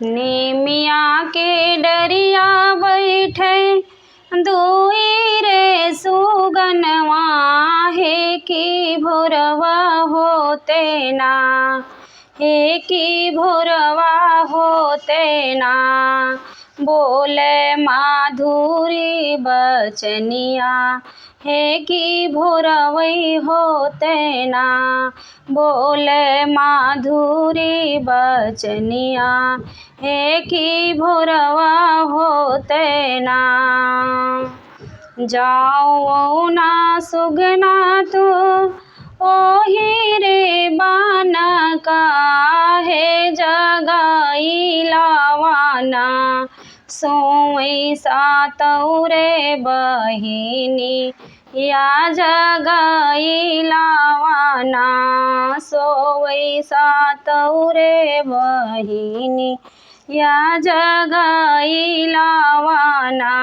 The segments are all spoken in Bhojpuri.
निमिया के डरिया बैठे दुई रे सुगनवा, हे की भोरवा होते ना, हे की भोरवा होते ना। बोले माधुरी बचनिया, हे की भोरवई होते ना। बोले माधुरी बचनिया, हे की भोरवा होते ना। जाओ ना सुगना तू ओही रे बाना का, हे जगाई लावाना। सोई सातौ रे बहिनी या जगाई लावाना। सोई सातौ रे बहिनी या जगाई लावाना।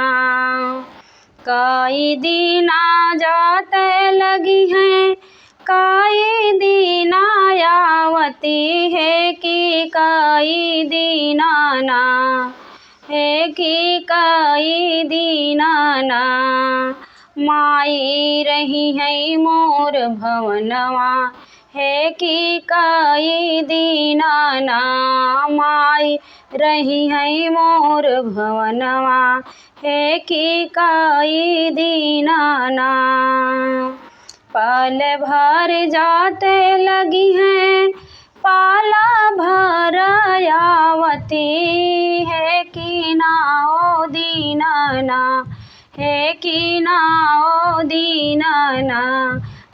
कई दीना जाते लगी हैं, कई दीना आवती है कि कई दीना ना, है कि कई दीना ना। माई रही है मोर भवनवा, है कि कई दीना ना। माई रही है मोर भवनवा, है कि कई दीना ना। पल भर जाते लगी हैं, पाला भर आवती है कि नाओ दीना ना, है कि नाओ दीना ना।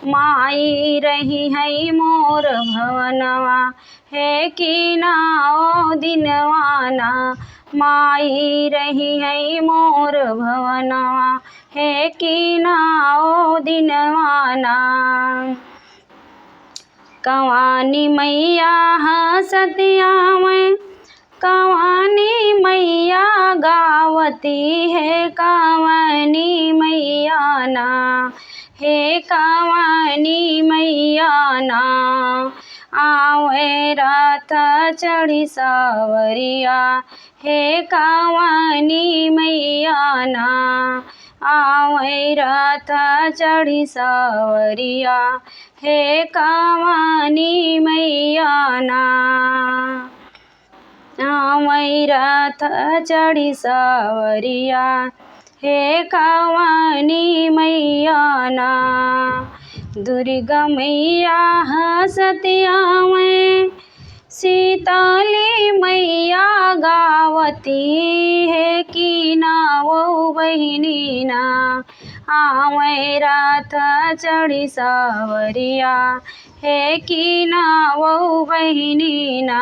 माई रही है मोर भवनवा, है कि नाओ दिनवाना। माई रही है मोर भवनवा, है कि नाओ दिनवाना। कवानी मैया हंसतिया में, कवानी मैया गावती है, कवानी मैया ना, हे कवानी मैया ना। आवे रात चढ़ी सावरिया, हे कवानी मैया ना। आवे रात चढ़ी सावरिया, हे कवानी मैया ना। आवे रात चढ़ी सावरिया, हे कवानी मैया ना। दुर्गा मैया हंसतिया में, सीताली मैया गावती है कि नाओ बहिनी ना। आवे रात चढ़ी सावरिया, है कि नाओ बहिनी ना।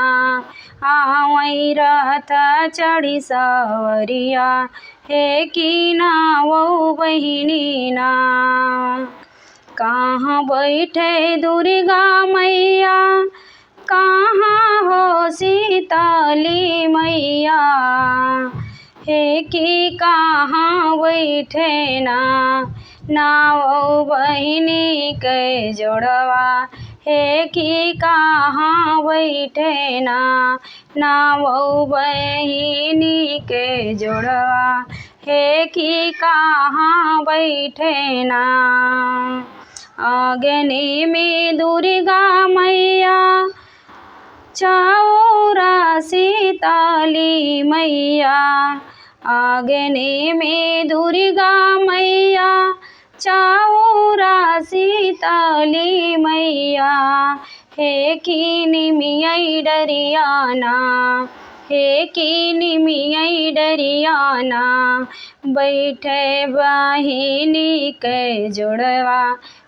आवे रात चढ़ी सावरिया, है कि नाओ बहिनी ना। कहाँ बैठे दुर्गा मैया, कहाँ हो सीताली मैया, है कि कहाँ बैठे ना। नाओ बहिनी के जोड़वा, है कि कहाँ बैठे ना। नाओ बहिनी के जोड़वा, है कि कहाँ बैठे ना। आंगने में दुर्गा मैया, चौरा सीताली मैया। आंगने में दुर्गा मैया, चौरा सीताली मैया, है कि निमिया डरियाना, हे की निमिया डरियाना। बैठे बहिनी के जोड़वा,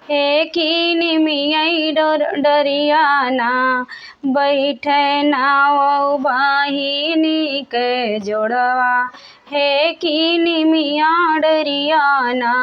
हे की निमिया डरियाना। बैठे नाओ बहिनी के जोड़वा, हे की निमिया डरियाना।